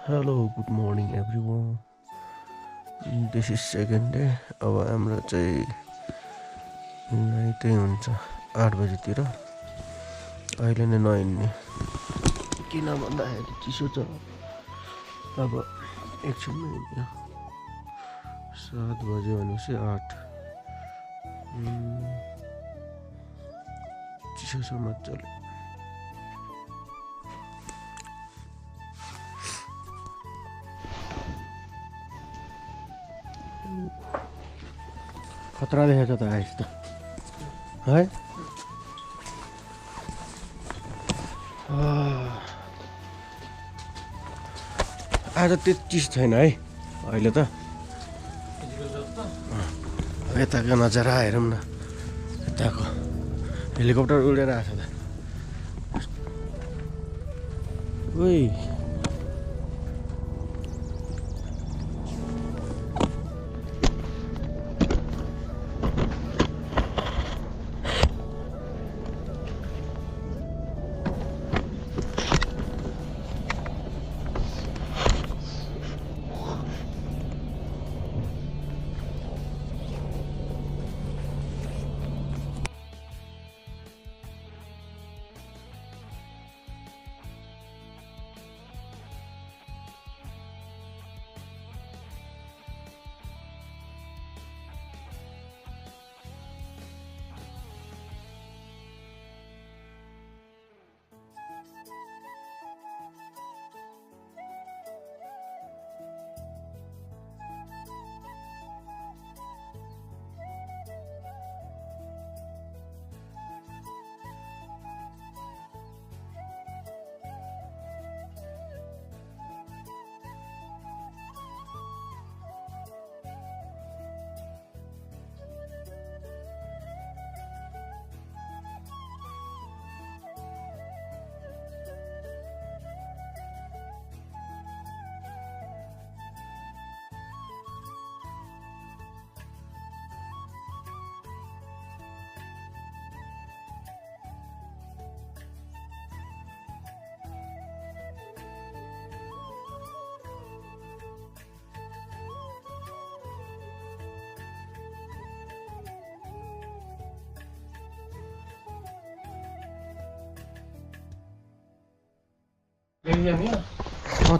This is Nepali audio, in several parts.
Hello, good morning everyone. This is second day. अब हाम्रो चाहिँ नाइटै हुन्छ 8 बजेतिर। अहिले नै नहिँड्ने किन भन्दाखेरि चिसो छ। अब एकछिनमा हिँड्यो 7 बज्यो भनेपछि 8 चिसो छ मजाले। खतरा देखेछ त आइस त है। आज त्यति चिसो छैन है अहिले त। यताको नजारा हेरौँ न, यताको हेलिकप्टर उडेर आएको छ त। ओइ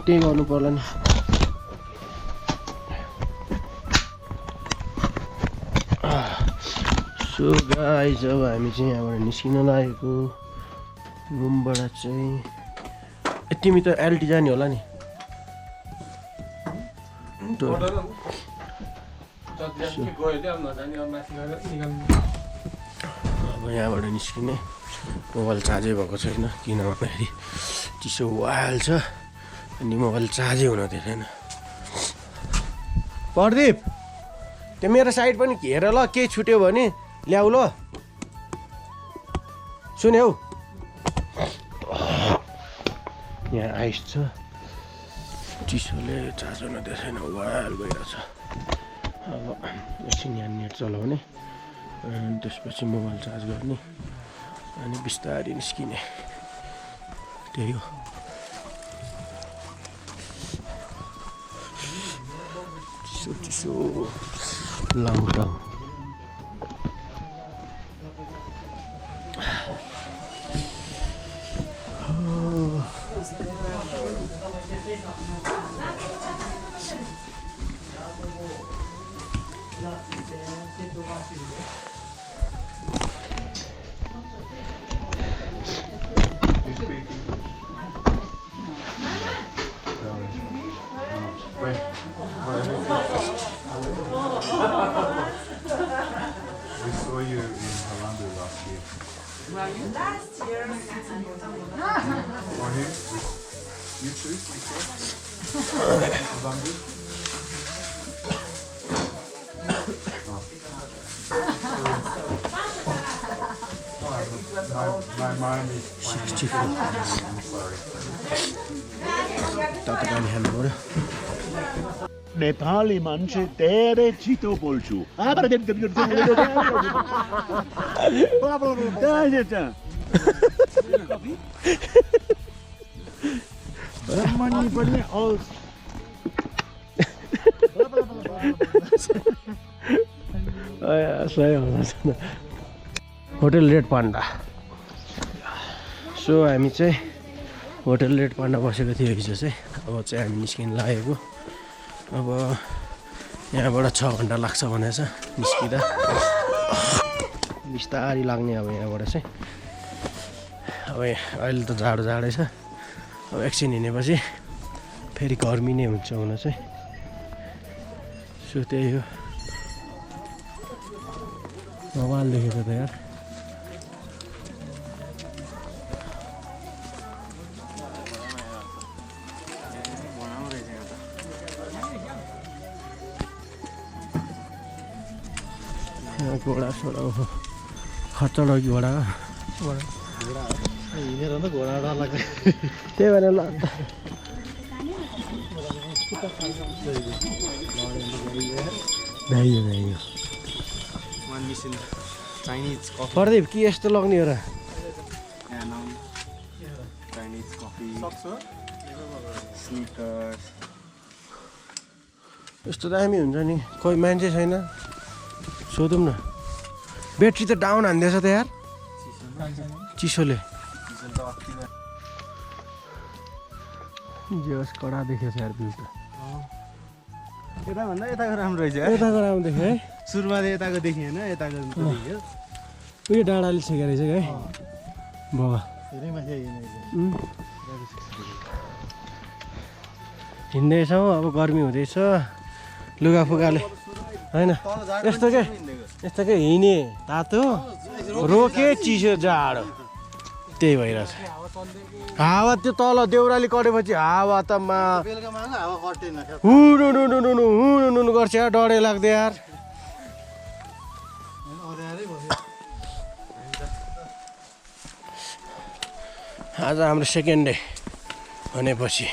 त्यही गर्नु पर्ला नि। सो गाइज अब हामी चाहिँ यहाँबाट निस्किन लागेको रुमबाट चाहिँ। तिमी त एलटी जाने होला नि। अब यहाँबाट निस्किने मोबाइल चार्जै भएको छैन, किन भन्दाखेरि चिसो वाल छ अनि मोबाइल चार्जै हुन दिँदैन। प्रदीप त्यो मेरो साइड पनि हेर ल, केही छुट्यो भने ल्याऊ ल। सुने हौ, यहाँ आइस छ, चिसोले चार्ज हुन दिँदैन, वाल भइरहेछ। अब एकछिन यहाँ नेट चलाउने अनि त्यसपछि मोबाइल चार्ज गर्ने अनि बिस्तारै निस्किने, त्यही हो। चिसो चिसो Langtang. We saw you in Orlando last year. Last year. Or him? You too? You saw? Orlando? My mind is playing. I'm sorry. तातो पानी खानु पर्यो। नेपाली मान्छे धेरै छिटो बोल्छु। जर्मनी पनि all सही हुन्छ होटल रेड पान्डा सो हामी चाहिँ होटल रेड पान्डा बसेको थियो हिजो चाहिँ अब चाहिँ हामी निस्किन लागेको अब यहाँबाट 6 घन्टा लाग्छ भनेछ निस्किँदा बिस्तारी लाग्ने अब यहाँबाट चाहिँ अब अहिले त जाडै छ अब एकछिन हिँडेपछि फेरि गर्मी नै हुन्छ हुन चाहिँ सो त्यही हो मोबाइल देखेको त यार घोडा सोडा हो खच्चड घोडा हिँडेर त घोडा डर लाग्छ त्यही भएर ल भ्याइयो चाइनिज कफी प्रदीप के यस्तो लग्ने हो र चाइनिज कफी स्निकर्स यस्तो दामी हुन्छ नि कोही मान्छे छैन सोधौँ न ब्याट्री त डाउन हान्दैछ त यार चिसोले जेस कडा देखेको छ यार बिउ त यताभन्दा यताको राम्रो रहेछ यताको राम्रो देख्यो है सुरुमा त यताको देखिएन यताको देखियो उयो डाँडाले छेकेको रहेछ है बाबा धेरै माथि हिँड्दैछौँ अब गर्मी हुँदैछ लुगाफुगाले होइन यस्तो के हिँडे तातो रोके चिसो जाडो त्यही भइरहेछ हावा त्यो तल देउराली कटेपछि हावा त हुनु गर्छ यार डरै लाग्दै यार आज हाम्रो सेकेन्ड डे भनेपछि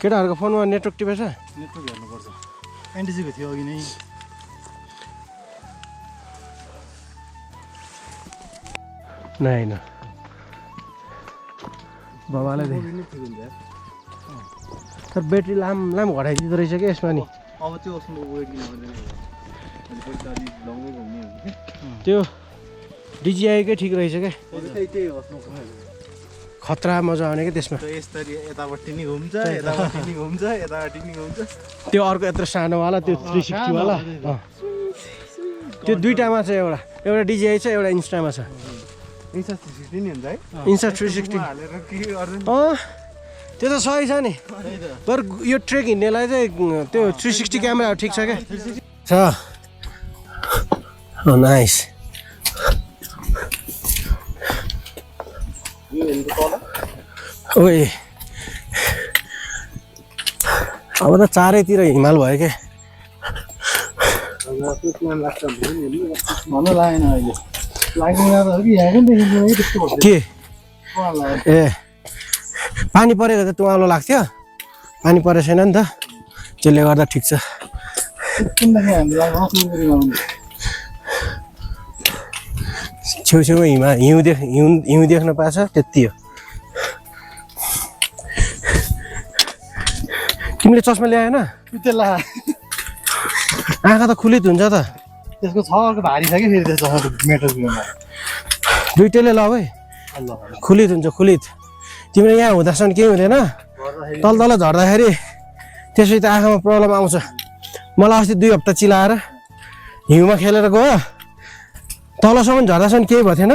केटाहरूको फोनमा नेटवर्क टिपेछ नेटवर्क हेर्नुपर्छ एनटिसीको थियो अघि नै होइन बाबालाई तर ब्याट्री लाम घटाइदिँदो रहेछ कि यसमा नि अब त्यो वेट त्यो डिजिआईकै ठिक रहेछ क्या खतरा मजा आउने क्या त्यसमा यसरी यतापट्टि नि घुम्छ यतापट्टि नि घुम्छ यतापट्टि नि घुम्छ त्यो अर्को यत्रो सानोवाला त्यो 360 वाला त्यो दुईटामा छ एउटा डिजिआई छ एउटा इन्स्टामा छ इन्स्टा 360 नि हुन्छ है इन्स्टा 360 हालेर के गर्दैन त्यो त सही छ नि तर यो ट्रेक हिँड्नेलाई चाहिँ त्यो 360 क्यामेरा ठिक छ क्या छ नाइस ओए अब त चारैतिर हिमाल भयो क्या भन्न लागेन अहिले के ए पानी परेको त तुवालो लाग्थ्यो पानी परेको छैन नि त त्यसले गर्दा ठिक छ छेउछेउमा हिउँ देख्न पाएछ त्यति हो तिमीले चस्मा ल्याएन आँखा त खुलित हुन्छ त त्यसको छ अर्को भारी छ कि फेरि त्यो मेटल दुइटैले ल है खुलित हुन्छ खुलित तिम्रो यहाँ हुँदासम्म केही हुँदैन तल झर्दाखेरि त्यसै त आँखामा प्रब्लम आउँछ मलाई अस्ति 2 हप्ता चिलाएर हिउँमा खेलेर गयो तलसम्म झर्दासम्म केही भएको थिएन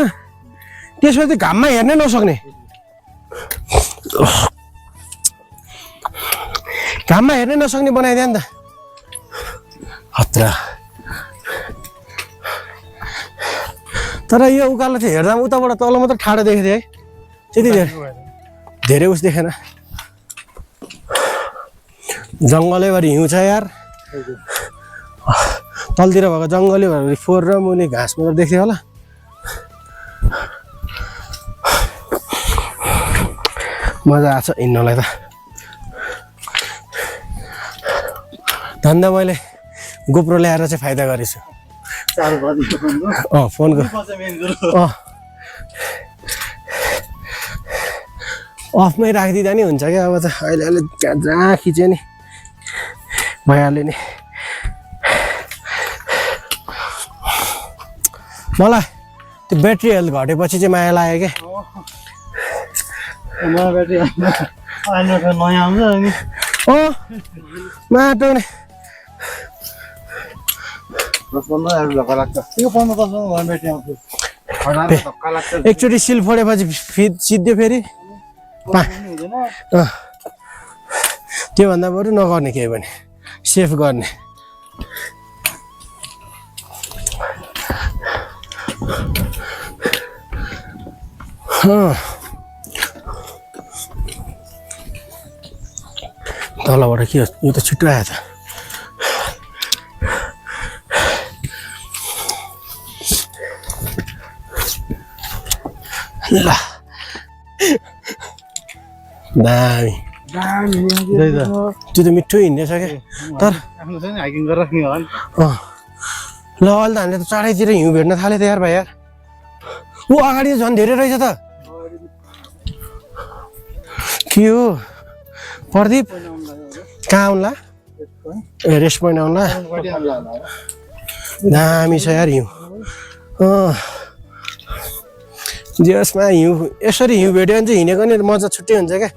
त्यसपछि घाममा हेर्नै नसक्ने घाममा हेर्नै नसक्ने बनाइदियो नि त खतरा तर यो उकालो चाहिँ हेर्दा उताबाट तल मात्र ठाडो देखेको थिएँ है त्यति धेरै उस देखेन जङ्गलैभरि हिउँ छ यार तलतिर भएको जङ्गलै भएर फोहोर र मुनि घाँस मात्र देख्थ्यो होला मजा आछ हिँड्नलाई त धन्दा मैले गोप्रो ल्याएर चाहिँ फाइदा गरेछु फोनको अफमै राखिदिँदा नि हुन्छ क्या अब त अहिले जहाँ खिच्यो नि भइहाल्यो नि मलाई त्यो ब्याट्री हेल्थ घटेपछि चाहिँ माया लाग्यो क्या माटो नि एकचोटि सिल फोडेपछि सिद्धो फेरि त्योभन्दा बरु नगर्ने केही पनि सेफ गर्ने तलबाट के हो यो त छिटो आयो त ल दामी त्यो त मिठो हिँड्नेछ क्या तर हाइकिङ गरेर राख्ने होला नि ल अहिले त हामीले त चाँडैतिर हिउँ भेट्न थाल्यो त यार भाइ यार ऊ अगाडि झन् धेरै रहेछ त के हो प्रदीप कहाँ आउला ए रेस्ट पोइन्ट आउला दामी छ यार हिउँ जसमा हिउँ यसरी हिउँ भेट्यो भने चाहिँ हिँडेको नि मजा छुट्टै हुन्छ क्या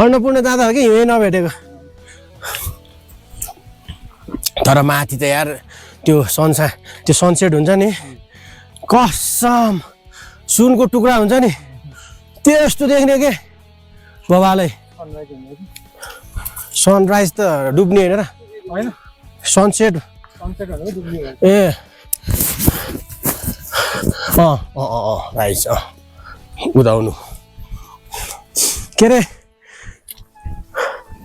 अन्नपूर्ण जाँदा हो कि हिउँ नभेटेको तर माथि त यार त्यो सनसेट हुन्छ नि कसम सुनको टुक्रा हुन्छ नि त्यस्तो देख्ने के बाबाले सनराइज त डुब्ने होइन सनसेट ए राइज उदाउनु के अरे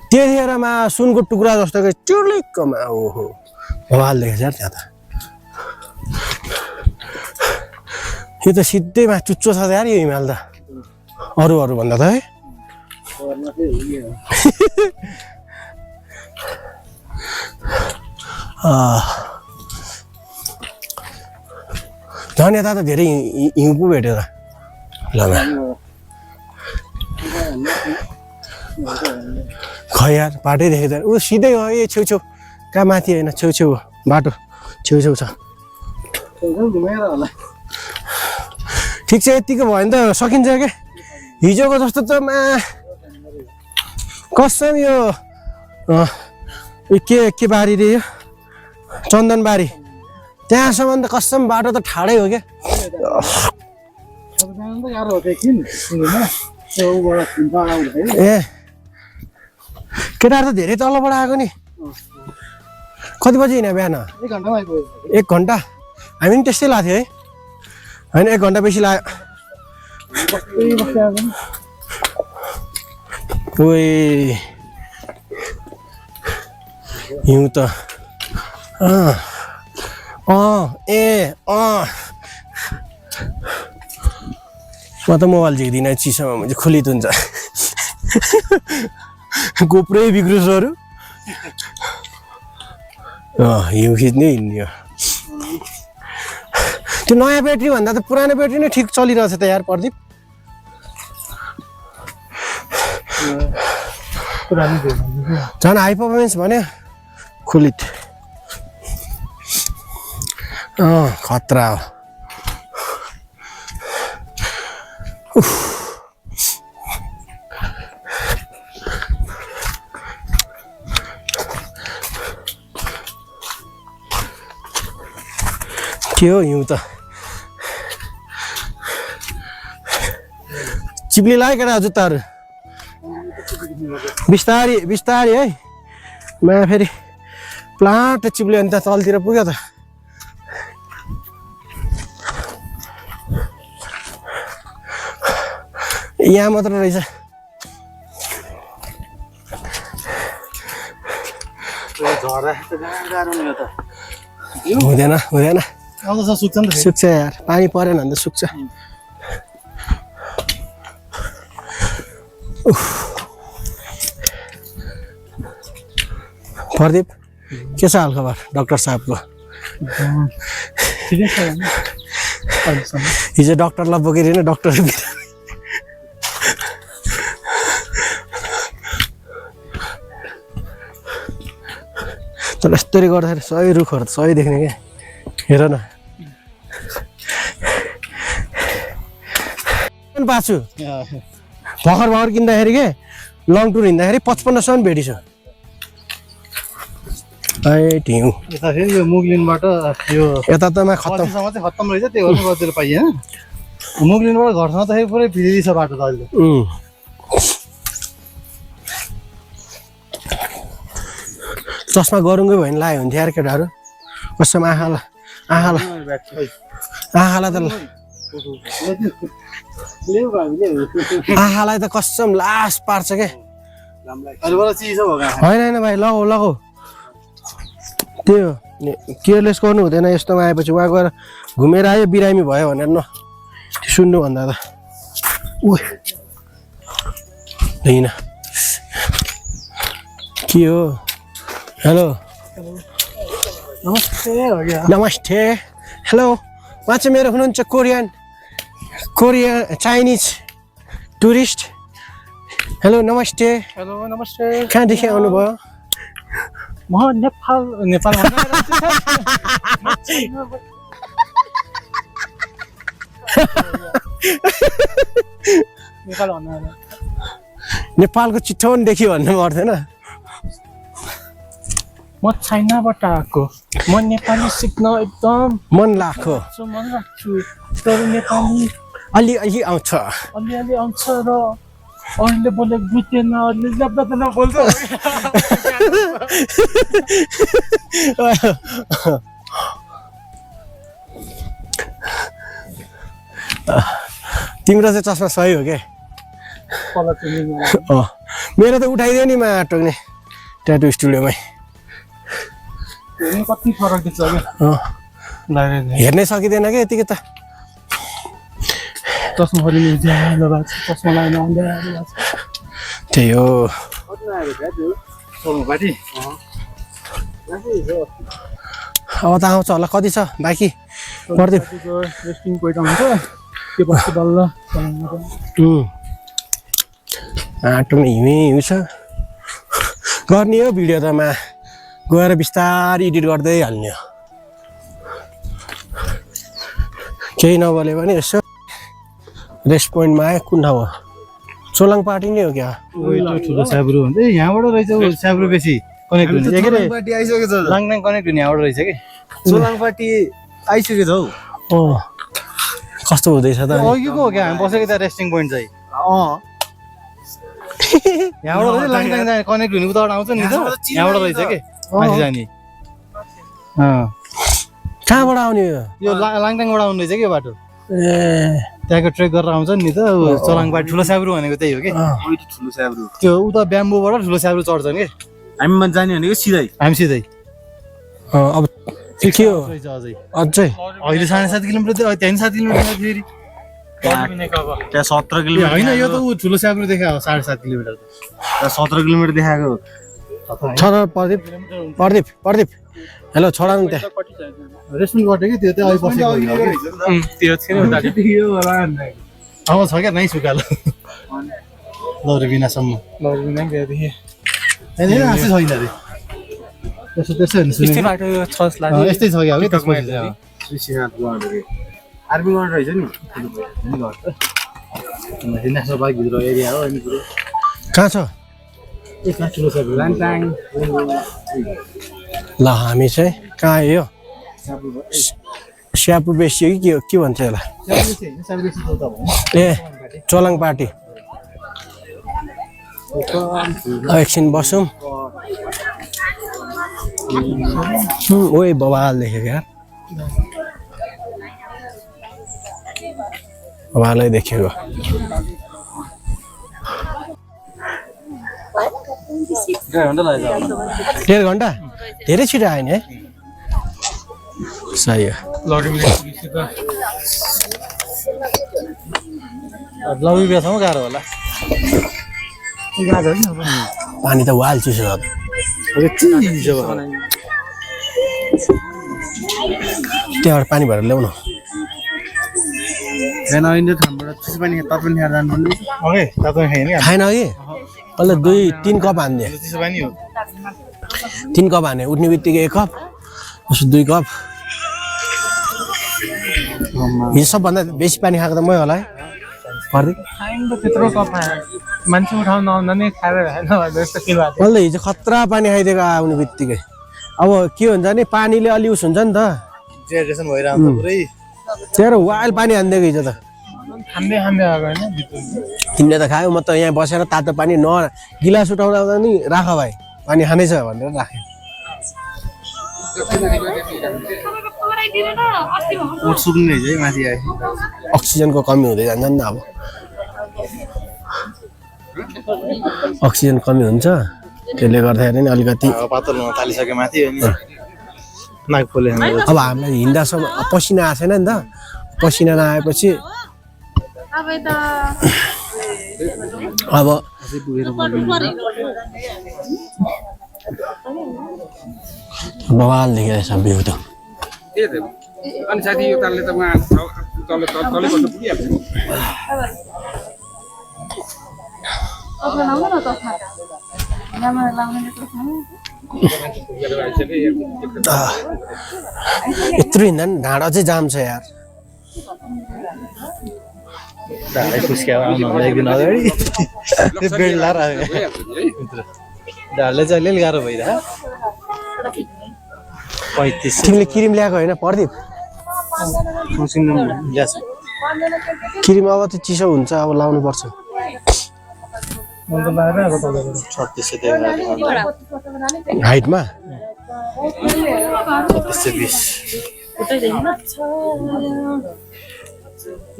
त्यतिखेरमा सुनको टुक्रा जस्तो कि चुर्लिक्कमा ओहो भवाल देखेछ यार त्यहाँ त यो त सिधैमा चुच्चो छ यार यो हिमाल त अरू भन्दा त है झन् यता त धेरै हिउँ पो भेट्यो त ल खै यार बाटै देखेको त ऊ सिधै हो ए छेउछेउ कहाँ माथि होइन छेउछेउ बाटो छेउछेउ छ ठिक छ यतिको भयो भने त सकिन्छ क्या हिजोको जस्तो त कसम यो के बारी रे यो चन्दनबारी त्यहाँसम्म त कसम बाटो त ठाडै हो क्या ए केटाहरू त धेरै तलबाट आएको नि कति बजी हिँड्यो बिहान 1 घन्टा हामी पनि त्यस्तै लाग्थ्यो है होइन 1 घन्टा बेसी लाग्यो ओइ हिउँ त म त मोबाइल झिक्दिनँ चिसोमा म्हणजे खुलित हुन्छ गोप्रै बिग्रोसहरू हिउँ खिच्ने हिँड्ने त्यो नयाँ ब्याट्री भन्दा त पुरानो ब्याट्री नै ठिक चलिरहेछ त यार प्रदीप झन् हाई पर्फर्मेन्स भन्यो खुलित खतरा हो के हो हिउँ त चिप्ली लाग्यो केटा जुत्ताहरू बिस्तारी बिस्तारी है मा फेरि प्लाट चिप्ल्यो भने त तलतिर पुग्यो त यहाँ मात्र रहेछ हुँदैन हुँदैन आउँछ सुक्छ नि त सुक्छ यार पानी परेन भने त सुक्छ प्रदीप के छ हालखबर डाक्टर साहबको ठिकै छ हिजो डाक्टरलाई बोकेर होइन डाक्टर तर यस्तरी गर्दाखेरि सबै रुखहरू सबै देख्ने क्या हेर न पाछु भर्खर किन्दाखेरि के लङ टुर हिँड्दाखेरि 55सम्म भेटिछ ढिउ यता फेरि यो मुगलिनबाट यो यता त मा खत्तम खत्तम चाहिँ खत्तम रहेछ त्यो गर्नु गर्दै पाइएन मुगलिनबाट घरसँग त फेरि पुरै भिडिदिछ बाटो त अहिले चस्मा गरुङ्गै भयो भने लाग्यो हुन्थ्यो यार केटाहरू कसम आँखालाई त कसम लास पार्छ के होइन भाइ लगाऊ त्यो केयरलेस गर्नु हुँदैन यस्तोमा आएपछि उहाँ गएर घुमेर आयो बिरामी भयो भनेर न सुन्नुभन्दा त होइन के हो हेलो नमस्ते हेलो उहाँ चाहिँ मेरो हुनुहुन्छ कोरियन चाइनिज टुरिस्ट हेलो नमस्ते कहाँदेखि आउनुभयो म नेपाल नेपालको चितवनदेखि भन्नु पर्दैन म चाइनाबाट आएको म नेपाली सिक्न एकदम मन लाग्छ मन लाग्छु तर नेपाली अलि आउँछ अलि आउँछ र अरूले बोलेको बुझ्दैन अरूले जब्दा बोल्छ तिम्रो चाहिँ चस्मा सही हो क्या मेरो त उठाइदियो नि मा टोक्ने ट्याटु स्टुडियोमै कति फरक देख्छ क्या हेर्नै सकिँदैन क्या यतिकै त चस्मा चस्मा लगाएर त्यही हो अब त आउँछ होला कति छ बाँकी पर्दै रेस्टिङ पोइन्ट आउँछ त्यो बस्छु बल्ल आटोमा हिउँ छ गर्ने हो भिडियो त मा गएर बिस्तारै एडिट गर्दै हाल्ने हो केही नबोल्यो भने यसो रेस्ट पोइन्टमा आयो कुन ठाउँ हो चोलाङ पार्टी नै हो क्या ठुलो स्याब्रु भन्छ यहाँबाट रहेछ स्याब्रु बेसी कनेक्ट हुने लाङटाङ कनेक्ट हुने यहाँबाट रहेछ कि चोलाङपाटी आइसकेको छ हौ कस्तो हुँदैछ त अघिको हो क्या हामी बसेको त्यहाँ रेस्टिङ पोइन्ट चाहिँ यहाँबाट लाङटाङ जाने कनेक्ट हुने उताबाट आउँछ नि त यहाँबाट रहेछ कि माथि जाने कहाँबाट आउने यो लाङटाङबाट आउने रहेछ कि यो बाटो ए त्यहाँको ट्रेक गरेर आउँछ नि त चोलाङपाटी ठुलो स्याब्रु भनेको त्यही हो कि ठुलो स्याब्रु त्यो उता ब्याम्बोबाट ठुलो स्याब्रु चढ्छ नि हामी जाने भनेको सिधै हामी सिधै अब के हो अझै अझै अहिले 7.5 किलोमिटर त्यहाँ 7 किलोमिटर फेरि त्यहाँ 17 किलोमिटर होइन यो त ऊ ठुलो स्याब्रु देखायो 7.5 किलोमिटर त्यहाँ 17 किलोमिटर देखाएको छोड प्रदीप हेलो छोडा न त्यहाँ रेस्टुरेन्ट गर्थ्यो कि त्यो चाहिँ अहिले बसेको त्यो थिएन अब छ क्या नै सुकालो लौरे बिनासम्म होइन आशै छैन अरे त्यसो हेर्नु यस्तै छ क्या हो त्यसपछि आर्मी गर्नु रहेछ नि नेसनल पार्क भित्र एरिया हो अनि पुरो कहाँ छ ठुलो छ लाङटाङ ल हामी चाहिँ कहाँ आयो स्यापु बेसी हो कि के भन्छ यसलाई ए चोलाङ पार्टी एकछिन बसौँ ओइ बवाल देखेको यार बवालै देखेको 1.5 घन्टा धेरै छिटो आयो नि है सही हो लभी बेच्नु गाह्रो होला पानी त वाल चिसो छ त्यहाँबाट पानी भरेर ल्याउनु इन्डिया ठाउँबाट चिसो पानी तातो पानी खाएर जानुपर्ने ओके तपाईँ खायो नि खाएन कि अहिले 2-3 कप हान्दे चिसो पानी हो 3 कप हाने उठ्ने बित्तिकै 1 कप उसो 2 कप हिजो सबभन्दा बेसी पानी खाएको त मै होला है पर्दै त्यत्रो कप मान्छे उठाउन आउँदा नै खाएर हैन जस्तो फिल भएको मैले हिजो खतरा पानी खाइदिएको आउने बित्तिकै अब के हुन्छ नि पानीले अलि उस हुन्छ नि त डिहाइड्रेसन भइरहन्छ पुरै त्यही वाइल पानी हानिदिएको हिजो त खाँदै खाँदै आएको हैन तिमीले त खायौ म त यहाँ बसेर तातो पानी गिलास उठाउँदा नि राख भाइ पानी खानै छ भनेर राखेँ उठ सुक्ने है माथि आए अक्सिजनको कमी हुँदै जान्छ नि त अब अक्सिजन कमी हुन्छ त्यसले गर्दाखेरि नि अलिकति पातल हुन थालिसक्यो माथि अनि नाक फुले अब हामीलाई हिँड्दासम्म पसिना आएको छैन नि त पसिना नआएपछि अब बवाल देखिरहेछ भ्यू त अनि साथी यो तालले त उहाँ तल तलैबाट पुगिहाल्छ यत्रो हिँड्दा नि ढाँडा चाहिँ जाम छ यार ढाडै खुस्क्या आउनु एकदिन अगाडि त्यो बेल्ट लाएर आयो ढाडले चाहिँ अलिअलि गाह्रो भइरह 35 तिमीले क्रिम ल्याएको होइन प्रदीप क्रिम अब त चिसो हुन्छ अब लाउनु पर्छ हाइटमा 20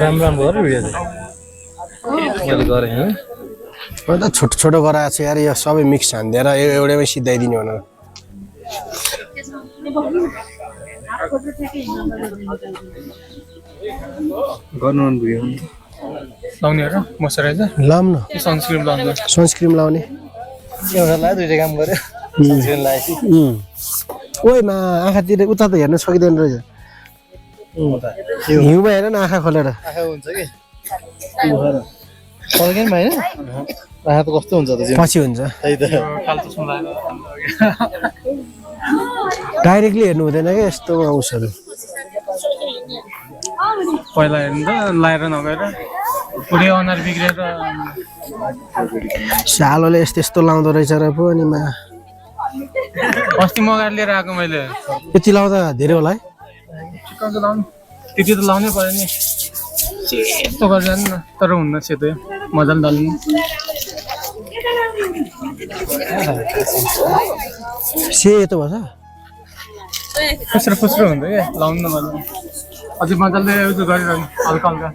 राम्रो भयो भिडियो मैले गरे हैन अन्त छोटो छोटो गराएको छ यार यो सबै मिक्स हान्दिएर एउटैमै सिधाइदिने भनेर गर्नु मन भयो लाउने र मोइस्चराइजर लाउँ न सनस्क्रिन लाउने सनस्क्रिम लाउने एउटा ला दुईटा काम गर्यो सनस्क्रिन लाएपछि ओइमा आँखातिर उता त हेर्न सकिँदैन रहेछ हिउँमा हेर न आँखा खोलेर आँखा हुन्छ कि फर्केन भएन आँखा त कस्तो हुन्छ त पछि हुन्छ त्यही त डाइरेक्टली हेर्नु हुँदैन क्या यस्तो उसहरू पहिला हेर्नु त लाएर नगएर पुरै अनुहार बिग्रेर सालोले यस्तो यस्तो लाउँदो रहेछ र पो अनि अस्ति मगाएर लिएर आएको मैले यति लाउँदा धेरै होला है चिकन त लाउनु त्यति त लाउनै पर्यो नि यस्तो गरेर न तर हुन्न सेतो मजाले दल्नु सेतो भएछ फुस्रो फुस्रो हुन्छ क्या लाउनु न मजाले अझै मजाले उयो गरिरहनु हल्का हल्का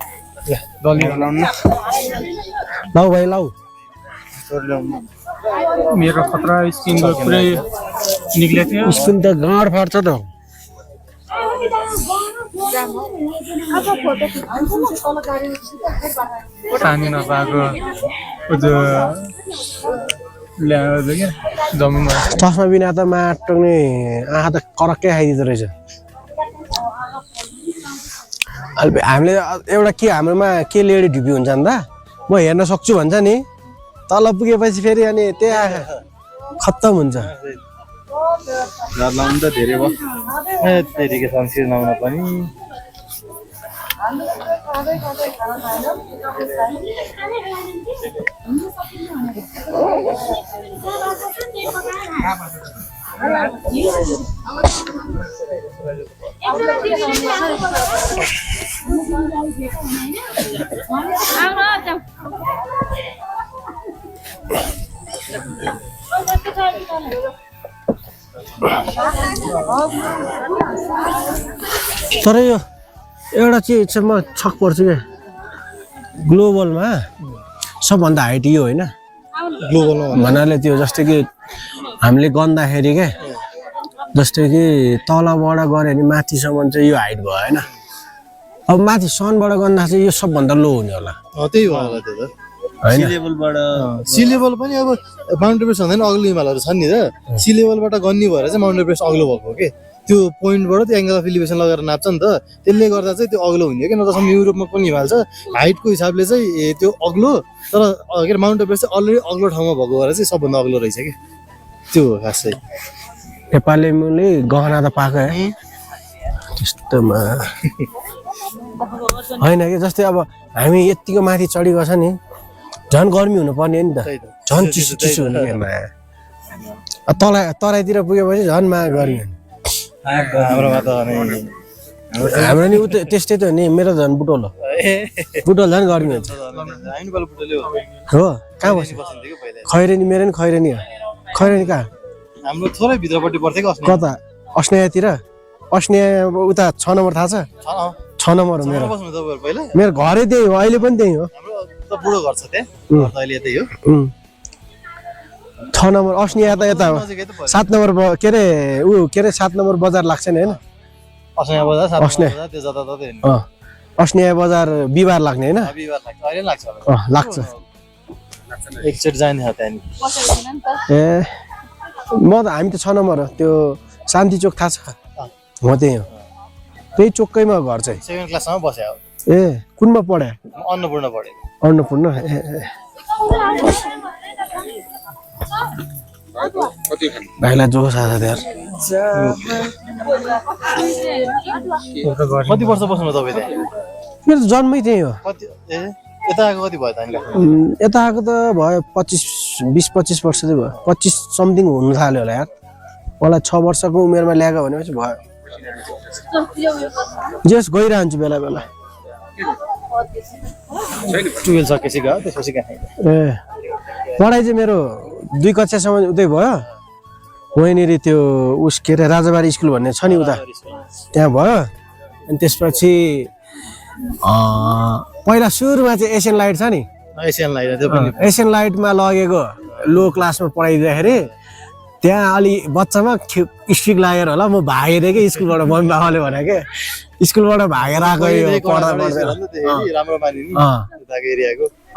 दलिएर लाउनु लाउ भाइ लाउ मेरो खतरा स्किनको पुरै निक्लेको थियो स्किन त गाँड फाट्छ त पानी नपाएको ल्याएर क्या जमिनमा चस्मा बिना त माटो नै आँखा त करक्कै खाइदिँदो रहेछ हामीले एउटा के हाम्रोमा के लेडी ढुपी हुन्छ नि त म हेर्न सक्छु भन्छ नि तल पुगेपछि फेरि अनि त्यही आँखा खत्तम हुन्छ लाउनु त धेरै भयो त्यतिकै सनस्क्रिन लाउन पनि तर यो एउटा चाहिँ चाहिँ म छक पर्छु क्या ग्लोबलमा सबभन्दा हाइट यो होइन ग्लोबलमा भन्नाले त्यो जस्तै कि हामीले गन्दाखेरि के जस्तै कि तलबाट गऱ्यो भने माथिसम्म चाहिँ यो हाइट भयो होइन अब माथि सनबाट गन्दा चाहिँ यो सबभन्दा लो हुने होला त्यही भयो होला त्यो त होइन सी लेभल पनि अब माउन्ट एभरेस्ट भन्दा अग्लो हिमालहरू छन् नि त सी लेभलबाट गन्नी भएर चाहिँ माउन्ट एभरेस्ट अग्लो भएको के त्यो पोइन्टबाट त्यो एङ्गल अफ इलिभेसन लगाएर नाप्छ नि त त्यसले गर्दा चाहिँ त्यो अग्लो हुने कि नत्रसम्म युरोपमा पनि हिमाल छ हाइटको हिसाबले चाहिँ त्यो अग्लो तर के अरे माउन्ट एभरेस्ट चाहिँ अलरेडी अग्लो ठाउँमा भएको भएर चाहिँ सबभन्दा अग्लो रहेछ कि त्यो हो खास चाहिँ नेपाली मुले गहना त पाएको है त्यस्तोमा होइन कि जस्तै अब हामी यत्तिको माथि चढिगएको छ नि झन् गर्मी हुनुपर्ने नि त झन् चिसो चिसो हुने तराईतिर पुगेपछि झन् मा गर्मी हाम्रोमा त हाम्रो नि उता त्यस्तै त हो नि मेरो झन् बुटोल हो बुटोल झन् गर्मी हुन्छ हो कहाँ बस्यो खैरेनी मेरो नि खैरेनी हो खैरेनी कहाँ हाम्रो थोरै भित्रपट्टि पर्थ्यो कि कता अस्नेयातिर अस्नेया उता 6 नम्बर थाहा छ 6 नम्बर हो मेरो मेरो घरै त्यही हो अहिले पनि त्यही हो त बुढो घर छ त्यहाँ अहिले त्यही हो 6 नम्बर अस्नेया त यता हो 7 नम्बर के अरे 7 नम्बर बजार लाग्छ नि होइन अस्नेया बजार त्यो जताततै हो अस्नेया बजार बिहिबार लाग्ने होइन बिहिबार लाग्छ अहिले लाग्छ लाग्छ एकचोटि जाने हो त्यहाँ ए म त हामी त 6 नम्बर हो त्यो शान्ति चोक थाहा छ म त्यही हो त्यही चोकैमा घर चाहिँ 7 क्लाससम्म बस्यो ए कुनमा पढे अन्नपूर्ण पढे अन्नपूर्ण भाइलाई जोस आछ त्यहाँ कति वर्ष बस्नु तपाईँ त्यहाँ मेरो त जन्मै त्यही हो कति यता आएको कति भयो त यता आएको त भयो 20-25 वर्ष चाहिँ भयो 25 समथिङ हुनु थाल्यो होला यार मलाई 6 वर्षको उमेरमा ल्याएको भनेपछि भयो जस गइरहन्छु बेला बेला 12 सकेपछि गयो त्यसपछि कहाँ ए पढाइ चाहिँ मेरो 2 कक्षासम्म उतै भयो वहीँनिर त्यो उस के अरे राजाबारी स्कुल भन्ने छ नि उता त्यहाँ भयो अनि त्यसपछि पहिला सुरुमा चाहिँ एसियन लाइट छ नि एसियन लाइटमा लगेको लो क्लासमा पढाइदिँदाखेरि त्यहाँ अलि बच्चामा स्ट्रिक लागेर होला म भागेर के स्कुलबाट मम्मी बाबाले भने के स्कुलबाट भागेर आएको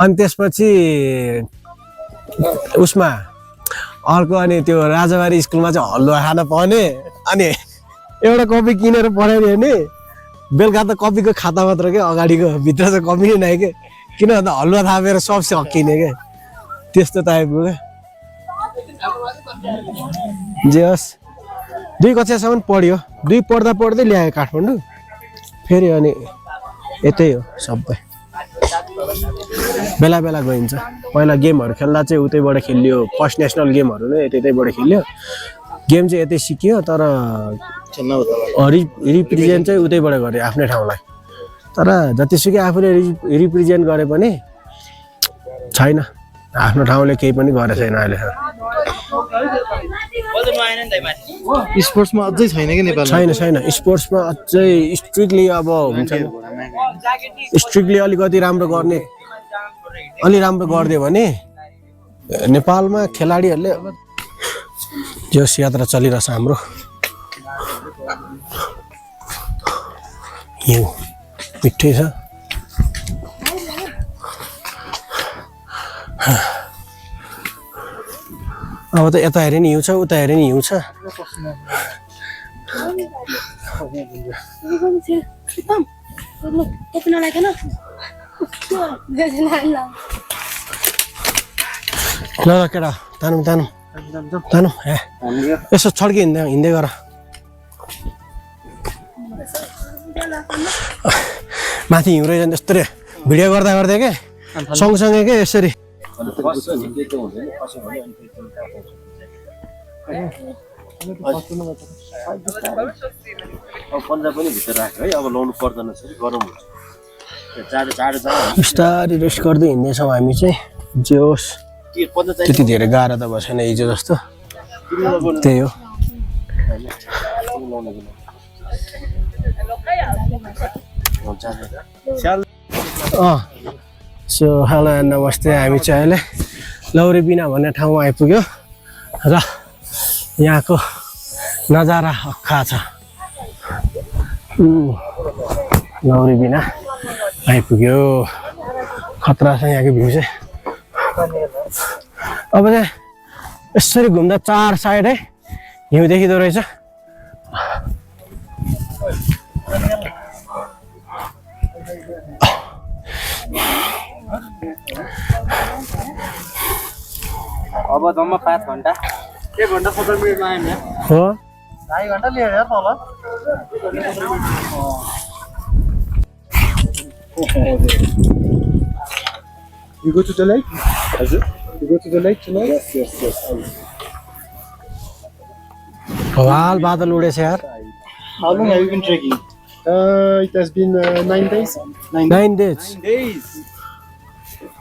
अनि त्यसपछि उसमा अर्को अनि त्यो राजाबारी स्कुलमा चाहिँ हलुवा खान पाउने अनि एउटा कपी किनेर पढाइदियो भने बेलुका त कपीको खाता मात्र के अगाडिको भित्र चाहिँ कपी नै नै के किन भन्दा हलुवा थापेर सबसे हक्किने के त्यस्तो टाइपको के जे होस् 2 कक्षासम्म पढ्यो 2 पढ्दा पढ्दै ल्यायो काठमाडौँ फेरि अनि यतै हो सबै बेला बेला गइन्छ पहिला गेमहरू खेल्दा चाहिँ उतैबाट खेलियो फर्स्ट नेसनल गेमहरू नै यतैबाट खेल्यो गेम चाहिँ यतै सिकियो तर रिप्रेजेन्ट चाहिँ उतैबाट गऱ्यो आफ्नै ठाउँलाई तर जतिसुकै आफूले रिप्रेजेन्ट गरे पनि छैन आफ्नो ठाउँले केही पनि गरेको छैन अहिलेसम्म स्पोर्ट्समा अझै छैन कि नेपाल छैन स्पोर्ट्समा अझै स्ट्रिक्टली अब हुन्छ स्ट्रिक्टली अलिकति राम्रो गर्ने अलि राम्रो गरिदियो भने नेपालमा खेलाडीहरूले जस यात्रा चलिरहेछ हाम्रो हिउँ मिठै छ अब त यता हेऱ्यो नि हिउँ छ उता हेऱ्यो नि हिउँ छ ल केटा तानु ए यसो छड्के हिँड्दै गर माथि हिउँ रहेछ त्यस्तो रे भिडियो गर्दा गर्दै के सँगसँगै के यसरी बिस्तारै रेस्ट गर्दै हिँड्दैछौँ हामी चाहिँ जे होस् त्यति धेरै गाह्रो त भएन हिजो जस्तो त्यही हो सो हेलो एन्ड नमस्ते हामी चाहिँ अहिले लौरेबिना भन्ने ठाउँमा आइपुग्यो र यहाँको नजारा अक्खा छ। गौरी बिना आइपुग्यो। खतरा छ यहाँको भ्यू चाहिँ। अब चाहिँ यसरी घुम्दा चार साइडै हिउँ देखिँदो रहेछ। अब जम्मा 5 घन्टा 1 घन्टा 70 मिनेटमा आयो नि हो 2.5 घन्टा लियो यार तल। You go to the lake? You go to the lake tonight? Yes. Bhawal बादल उडेछ यार। How long have you been trekking? It has been 9 days. 9 days.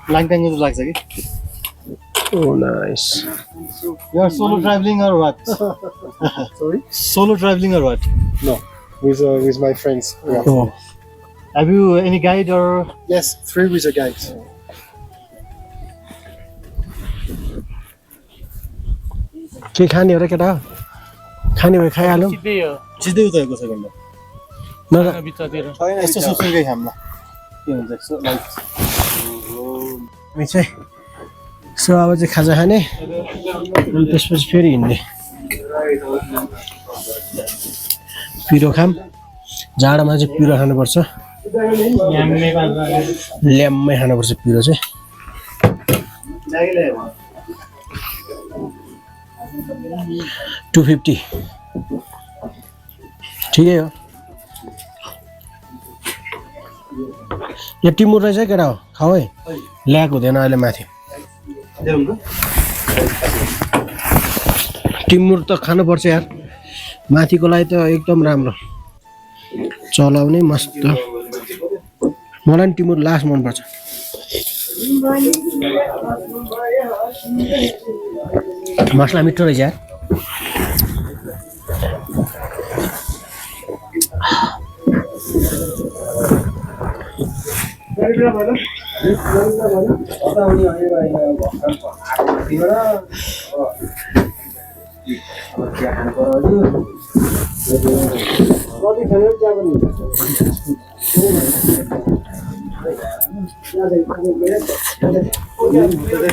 Langtang जस्तो लाग्छ कि। Oh nice. You are solo traveling or what? Sorry? Solo traveling or what? No, with my friends. Yeah. Oh. Have you any guide or? Yes, 3 with a guide. के खाने हो र केटा? खाने भए खाइहालौँ। सिधै उता गएको छ गण्डा। नजा यस्तो सुसुकै खामला के हुन्छ यसो लाइक हामी चाहिँ सो अब चाहिँ खाजा खाने अनि त्यसपछि फेरि हिँड्ने। पिरो खाम। जाडोमा चाहिँ पिरो खानुपर्छ। ल्याम्मै खानुपर्छ पिरो चाहिँ। $250 ठिकै हो। यो टिमुर रहेछ केटा हो खाऊ है। ल्याक हुँदैन अहिले माथि। टिमुर त खानुपर्छ यार। माथिको लागि त एकदम राम्रो चलाउने मस्त। मलाई नि टिमुर लास्ट मनपर्छ। मसला मिठो रहेछ यार।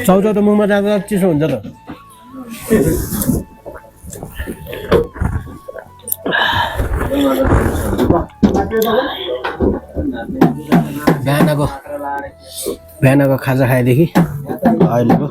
चाउचाउ त मुखमा जाँदा चिसो हुन्छ त। बिहानको खाजा खाएदेखि अहिलेको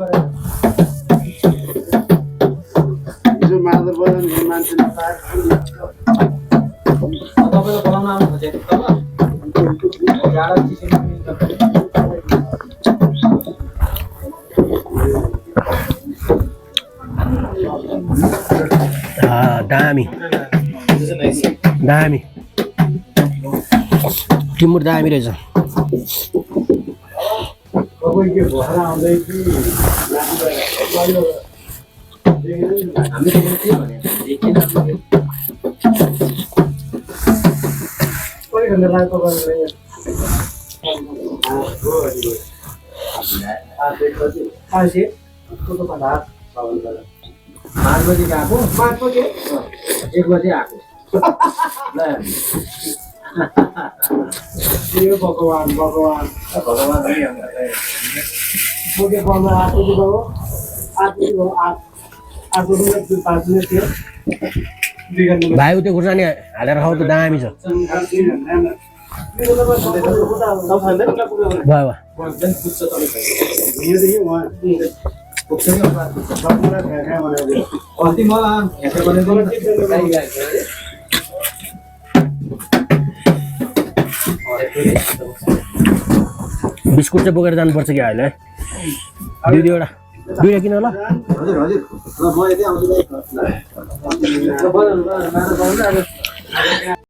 दामी टिमुर दामी रहेछ। भाइ उतै खुर्सानी हालेर खाऊ त दामी छ। बिस्कुट चाहिँ बोकेर जानुपर्छ कि अहिले। दुईवटा किन होला।